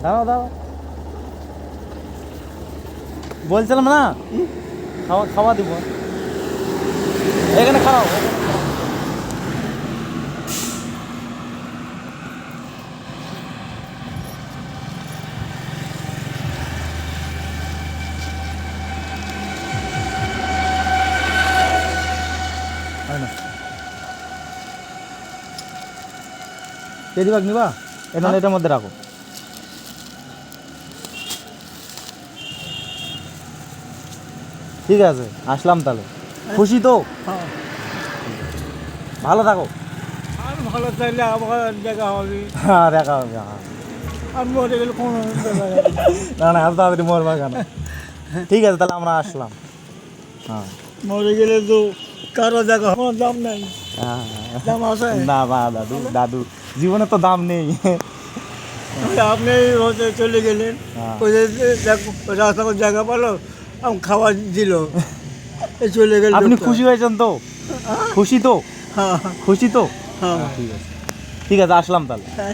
দাঁড়াও দাঁড়াও, বলছিলাম না খাওয়া খাওয়া দিব, এখানে খাওয়াও। কেজিবাগ নিবা? এটা এটার মধ্যে রাখো। ঠিক আছে, আসলাম তাহলে। খুশি তো? ভালো থাকো। আর ভালো চাইলে আবার দেখা হবে। হ্যাঁ, দেখা হবে। হ্যাঁ, আর মরে গেলে কোনো না না, এত তাড়াতাড়ি মরবা কেন? ঠিক আছে, তাহলে আমরা আসলাম। হ্যাঁ মরে গেলে তো কারো দেখা কোনো দাম নাই। হ্যাঁ। দাম আছে? না বা দাদু, দাদু জীবনে তো দাম নেই। আপনি হচ্ছে চলে গেলেন, হ্যাঁ। ওই যে রাস্তা জায়গা পালো, খাওয়া দিল, চলে গেল। আপনি খুশি হয়েছেন তো? খুশি তো? হ্যাঁ খুশি তো? হ্যাঁ। ঠিক আছে, ঠিক আছে, আসলাম তাহলে। হ্যাঁ।